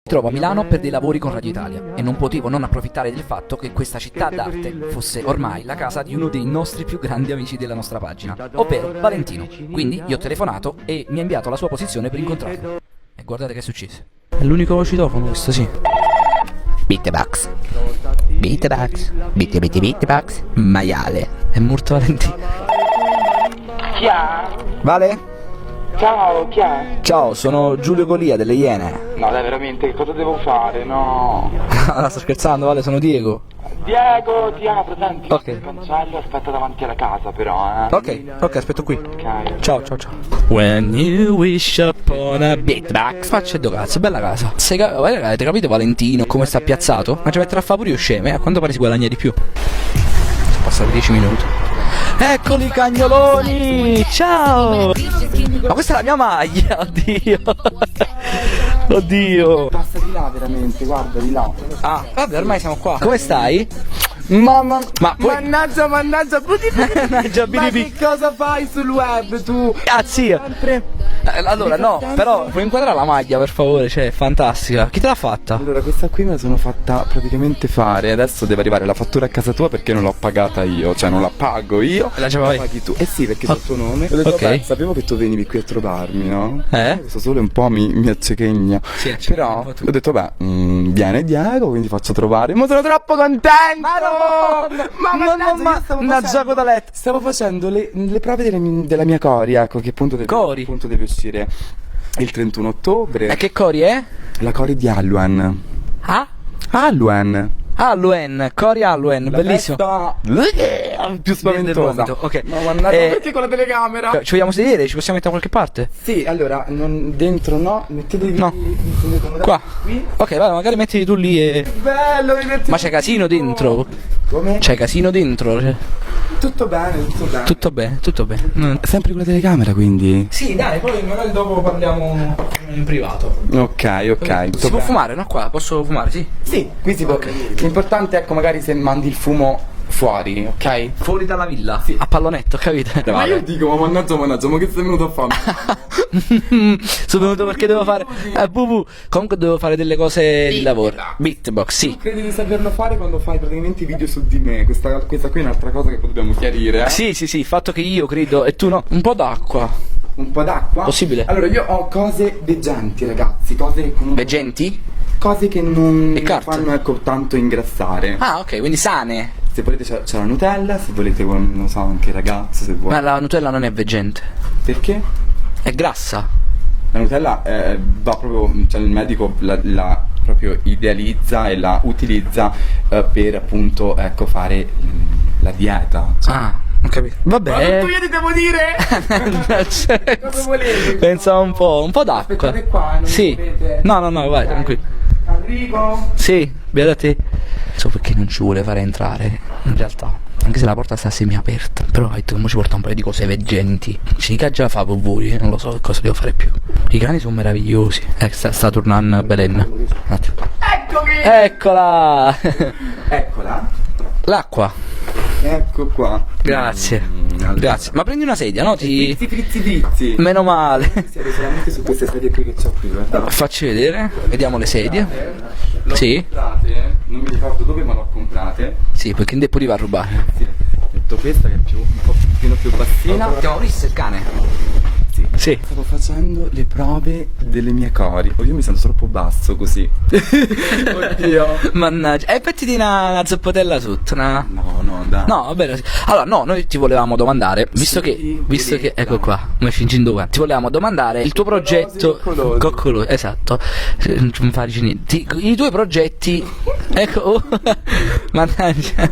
Trovo a Milano per dei lavori con Radio Italia e non potevo non approfittare del fatto che questa città d'arte fosse ormai la casa di uno dei nostri più grandi amici della nostra pagina, ovvero Valentino. Quindi gli ho telefonato e mi ha inviato la sua posizione per incontrarlo. E guardate che è successo. È l'unico citofono questo, sì. Beatbox. Beatbox. Beatbox. Maiale. È molto Valentino. Chi è? Vale? Ciao, chi è? Ciao, sono Giulio Golia delle Iene. No dai, veramente, che cosa devo fare? No. No, sto scherzando, Vale, sono Diego. Diego, ti apro, senti. Ok. Il cancello aspetta davanti alla casa però, Ok, aspetto qui. Ok. Ciao. When you wish upon a beatbox. Faccia do cazzo, bella casa. Avete capito Valentino come sta piazzato? Ma ci metterà a fa pure io sceme, a quanto pare si guadagna di più. Sono passati 10 minuti. Eccoli i cagnoloni! Ciao! Ma questa è la mia maglia, oddio! Oddio! Passa di là veramente, guarda di là. Ah, vabbè, ormai siamo qua. Come stai? Mamma, Ma poi... mannaggia, Mannaggia, ma che cosa fai sul web tu? Ah, zio! Allora, no, però puoi inquadrare la maglia, per favore, cioè, è fantastica. Chi te l'ha fatta? Allora, questa qui me la sono fatta praticamente fare. Adesso deve arrivare la fattura a casa tua perché non l'ho pagata io. Cioè, non la pago io, La paghi? paghi tu. Eh sì, perché sul tuo nome. Ho detto, Ok. beh, sapevo che tu venivi qui a trovarmi, no? Questo solo un po' mi accechegna. Sì, accechegna però un po' tu. ho detto, beh, viene Diego, quindi faccio trovare. Ma sono troppo contento! Ma gioco da letto. Stavo facendo le prove della mia cori, ecco, che appunto Cori? appunto deve uscire il 31 ottobre. E che cori è? La cori di Aluen. Ah? Aluen. Aluen, Cori Aluen, bellissimo. Più spaventosa. Ok. Ma mannaggia, perché con la telecamera? Ci vogliamo sedere? Ci possiamo mettere da qualche parte? Sì, allora, dentro no, mettetevi. No. Qua. Qui. Ok, vai, magari mettiti tu lì e... Bello, mi metti. Ma c'è casino dentro? Come? C'è casino dentro? Cioè... Tutto bene, tutto bene. Tutto bene, tutto bene. Sempre con la telecamera, quindi. Sì, dai, poi magari dopo parliamo in privato. Ok. Si può fumare, no? Qua, posso fumare, sì? Sì, qui si può. L'importante è, ecco, magari se mandi il fumo fuori, ok? Fuori dalla villa? Sì. A pallonetto, capite? Ma io dico, ma mannaggia, ma che sei venuto a fare? Sono venuto perché devo fare... Comunque devo fare delle cose di lavoro. Beatbox, sì. Tu credi di saperlo fare quando fai praticamente i video su di me? Questa qui è un'altra cosa che dobbiamo chiarire, eh? Sì, il fatto che io credo e tu no. Un po' d'acqua. Un po' d'acqua? Possibile? Allora, io ho cose veggenti, ragazzi, cose comunque... Veggenti? Cose che non E carte? fanno, ecco, tanto ingrassare. Ah, ok, quindi sane. Se volete c'è la Nutella, se volete, non so, anche ragazze, se vuoi. Ma la Nutella non è veggente. Perché? È grassa. La Nutella va proprio, cioè il medico la proprio idealizza e la utilizza per appunto, ecco, fare la dieta. Cioè. Ah, ho capito. Vabbè. Ma tutto io ti devo dire? Cosa volete? Pensa un po' d'acqua. Aspettate qua, non Sì. dovete. No, vai, Ok. tranquillo. Arrivo. Sì, beata te. So perché non ci vuole fare entrare, in realtà. Anche se la porta sta semi-aperta. Però come ci porta un paio di cose veggenti. Cinica già fa voi, non lo so che cosa devo fare più. I cani sono meravigliosi. Sta tornando Belen. Un attimo. Eccomi! Eccola! Eccola. L'acqua. Ecco qua. Grazie. Allora. Grazie. Ma prendi una sedia, no? Frizzi. Meno male. Siete solamente su queste sedie qui che c'ho qui, guarda. Facci vedere. Vediamo le sedie. Sì. Comprate, non mi ricordo dove, ma l'ho comprate. Sì, perché in pure va a rubare. Sì. Metto questa che è un pochino più bassina. Abbiamo visto il cane. Sì. Stavo facendo le prove delle mie cori. Io mi sento troppo basso così. Oddio. Mannaggia. E mettiti una zappotella sotto, una... No, dai. No, va bene. Allora, no, noi ti volevamo domandare, visto che ecco qua, come fingendo qua. Ti volevamo domandare il tuo progetto coccolosi, esatto. Non farci niente. I tuoi progetti. Ecco, oh. Mannaggia.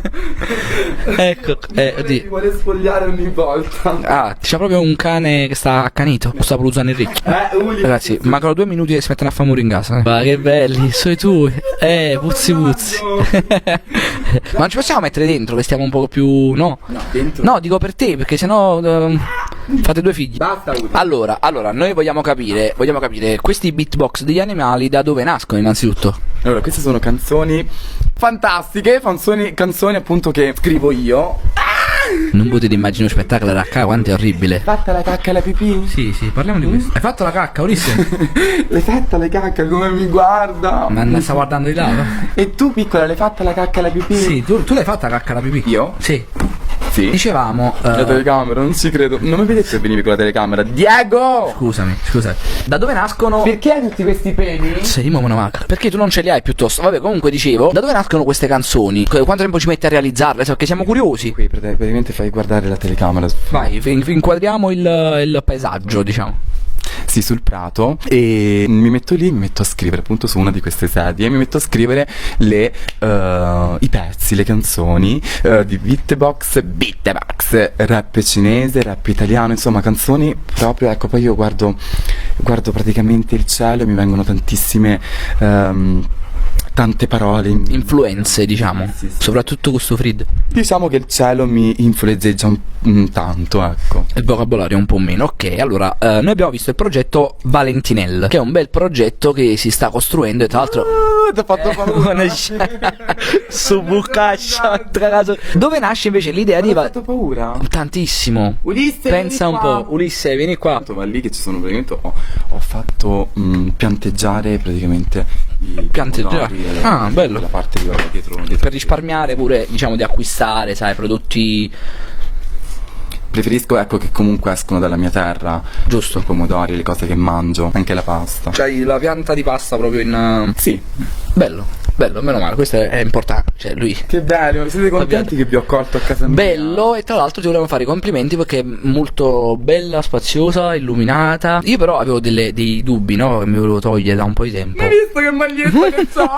Ecco, Mi oddio. vuole spogliare ogni volta. Ah, c'è proprio un cane che sta accanito. Lo sta usando il ricchio. Uli. Ragazzi, mancano 2 minuti e si mettono a fare muri in casa. Ma che belli, sono tu. Puzzi. Ma non ci possiamo mettere dentro che stiamo un po' più. No. No, dentro. No, dico per te, perché sennò fate 2 figli. Basta, Uli. Allora, noi vogliamo capire questi beatbox degli animali da dove nascono innanzitutto. Allora, queste sono canzoni fantastiche, canzoni appunto che scrivo io. Non potete immaginare uno spettacolo da cacca, quanto è orribile. Fatta la cacca e la pipì? Sì, parliamo di questo. Hai fatto la cacca, Ulisse? L'hai fatta la cacca, come mi guarda? Ma sta guardando di là, no? E tu piccola l'hai fatta la cacca e la pipì? Sì, tu l'hai fatta la cacca la pipì? Io? Sì. Sì. Dicevamo La telecamera, non ci credo. Non mi vedete che venivi con la telecamera? Diego! Scusami. Da dove nascono? Perché hai tutti questi peli? Sei una macchina. Perché tu non ce li hai piuttosto? Vabbè, comunque dicevo, da dove nascono queste canzoni? Quanto tempo ci metti a realizzarle? Perché siamo curiosi. Qui praticamente fai guardare la telecamera. Vai, inquadriamo il paesaggio, diciamo. Sì, sul prato, e mi metto lì, mi metto a scrivere appunto su una di queste sedie, mi metto a scrivere i pezzi, le canzoni di beatbox, rap cinese, rap italiano, insomma canzoni proprio, ecco. Poi io guardo praticamente il cielo e mi vengono tantissime tante parole, Influenze, diciamo. Sì. Soprattutto questo Frid. Diciamo che il cielo mi influenzeggia tanto, ecco. Il vocabolario un po' meno. Ok, allora noi abbiamo visto il progetto Valentinel, che è un bel progetto che si sta costruendo, e tra l'altro Ti ha fatto paura. su Bucaccia. Dove nasce invece l'idea di Ti ha fatto paura? tantissimo. Ulisse, Pensa un vieni qua. po', Ulisse, vieni qua. Ma lì che ci sono praticamente ho fatto pianteggiare praticamente i Pianteggiare? pomodori, Ah, bello. la parte di dietro Per risparmiare pure, diciamo, di acquistare, sai, prodotti. Preferisco, ecco, che comunque escono dalla mia terra. Giusto. I pomodori, le cose che mangio, anche la pasta. C'hai la pianta di pasta proprio in. Sì. Bello, meno male, questo è importante. Cioè, lui. Che bello, siete contenti che vi ho accolto a casa mia? Bello, e tra l'altro ti volevo fare i complimenti perché è molto bella, spaziosa, illuminata. Io però avevo dei dubbi, no? Che mi volevo togliere da un po' di tempo. Hai visto che maglietta che c'ha?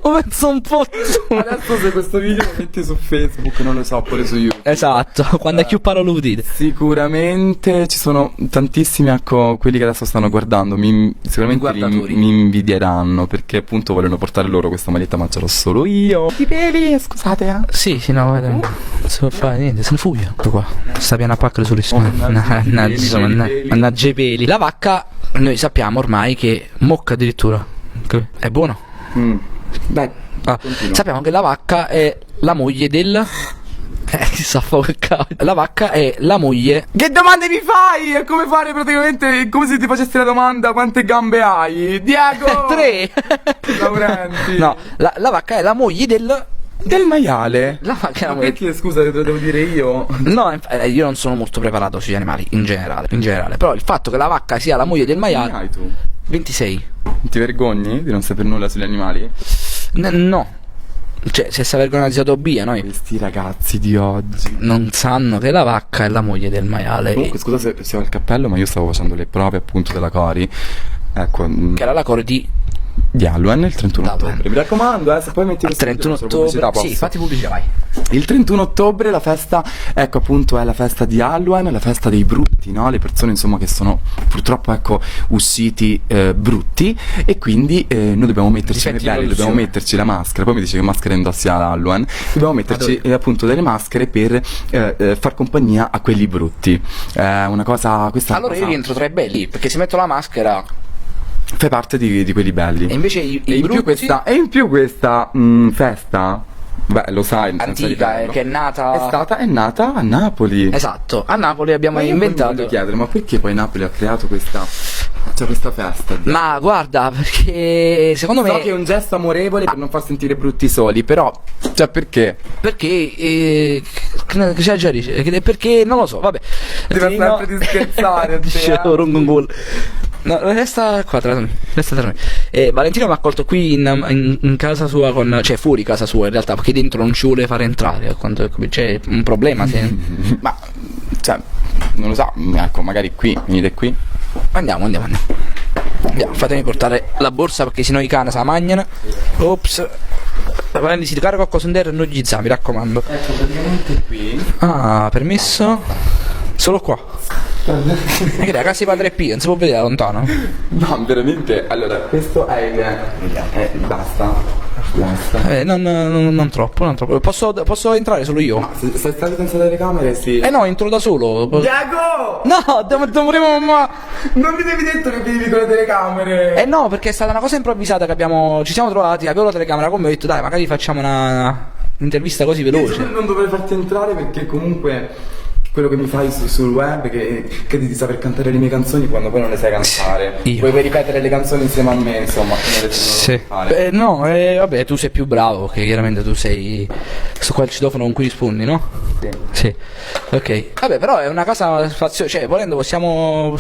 ho penso un po' tu. Adesso se questo video lo metti su Facebook, non lo so, pure su YouTube. Esatto, quando è più parole udite. Sicuramente ci sono tantissimi, ecco, quelli che adesso stanno guardando, sicuramente Guardatori. mi invidieranno, perché appunto vogliono portare loro questa maglietta, ma ce l'ho solo io. I peli, scusate, Sì, no, guarda, non si può fare niente, se ne fugge. Ecco qua, sta piena pacca sulle mannaggia i peli. La vacca, noi sappiamo ormai che mocca addirittura. È buono? Dai, Sappiamo che la vacca è la moglie del. Chissà che cavolo. La vacca è la moglie. Che domande mi fai? È come fare praticamente, come se ti facessi la domanda quante gambe hai? Diego! 3. Laurenti. No, la vacca è la moglie Del maiale? La vacca è la Ma moglie. perché, scusa, te lo devo dire io? No, io non sono molto preparato sugli animali in generale. Però il fatto che la vacca sia la moglie del Quanti maiale. hai tu? 26. Ti vergogni di non saper nulla sugli animali? No. Cioè, se si vergogna di Tobia, noi Questi ragazzi di oggi. non sanno che la vacca è la moglie del maiale. Comunque scusa se ho il cappello, ma io stavo facendo le prove appunto della Cori. Ecco, Che era la core di Halloween il 31 Halloween. ottobre. Mi raccomando, se poi metti il 31 ottobre. Sì, fatti pubblicità, vai. Il 31 ottobre la festa, ecco appunto, è la festa di Halloween, la festa dei brutti, no? Le persone insomma che sono purtroppo, ecco, usciti brutti, e quindi noi dobbiamo metterci Difetti di belli, dobbiamo produzione. metterci la maschera. Poi mi dice che maschera indossi a Halloween. Dobbiamo metterci appunto delle maschere per far compagnia a quelli brutti. Una cosa, questa Allora io cosa rientro tra i belli, perché se metto la maschera fai parte di quelli belli. e invece i E in più brutti. questa festa, beh, lo sai, senza Antica, dirlo, che è nata. è nata a Napoli. Esatto, a Napoli abbiamo Ma io inventato. voglio chiedere, ma perché poi Napoli ha creato questa festa? Ma guarda, perché secondo So me. che è un gesto amorevole per non far sentire brutti soli, però, cioè, perché? Perché. C'è già dice. Perché non lo so, vabbè. Deve sempre di scherzare, Dice te, un gol. No, resta qua tra noi. Valentino mi ha accolto qui in casa sua cioè fuori casa sua in realtà, perché dentro non ci vuole fare entrare. C'è un problema se. Ma, cioè, non lo so, ecco, magari qui, venite qui. Andiamo, fatemi portare la borsa perché sennò i cani se la mangiano. Ops. Valentino, si carica qualcosa in terra e non gli mi raccomando. Ecco, praticamente qui. Ah, permesso. Solo qua. Che la casa di Padre Pio, non si può vedere da lontano. No, veramente, allora, questo è il... basta. Non troppo. Posso entrare solo io? Se stai senza telecamere, sì. No, entro da solo. Diego! No, dovremmo. Non mi devi detto che vieni con le telecamere! No, perché è stata una cosa improvvisata che ci siamo trovati, avevo la telecamera con me, ho detto dai, magari facciamo un'intervista così veloce. Non dovrei farti entrare perché comunque quello che mi fai sul web che credi di saper cantare le mie canzoni quando poi non le sai cantare. Io. Puoi ripetere le canzoni insieme a me, insomma, non le Sì. fare. No, vabbè, tu sei più bravo, che chiaramente tu sei sto qua il citofono con cui rispondi, no? Sì. Sì. Ok. Vabbè, però è una casa spaziosa, cioè volendo possiamo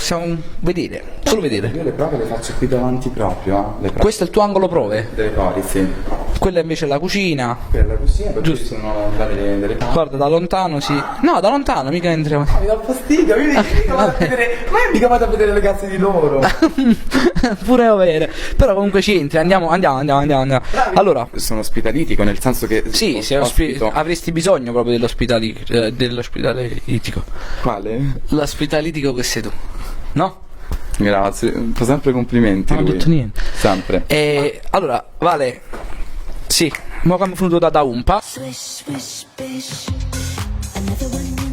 vedere, solo vedere. Io le prove le faccio qui davanti proprio, le prove Questo è il tuo angolo prove, delle cori, sì. quella invece è la cucina. Per la cucina, perché Giusto. sono delle cose. Guarda, da lontano sì. No, da lontano mica entriamo. Mi dà fastidio, io mica vado a vedere, ma io mica vado a vedere le cazze di loro. Pure a vedere. Però comunque ci entri, andiamo. Allora, Sono ospitalitico, nel senso che sì, se ospito. avresti bisogno proprio dell'ospedale itico. Quale? L'ospitalitico che sei tu, no? Grazie, fa sempre complimenti Non ho lui. detto niente. Sempre. E allora, Vale, sì, mo abbiamo finito da Umpa. Swish, swish, bish. Another one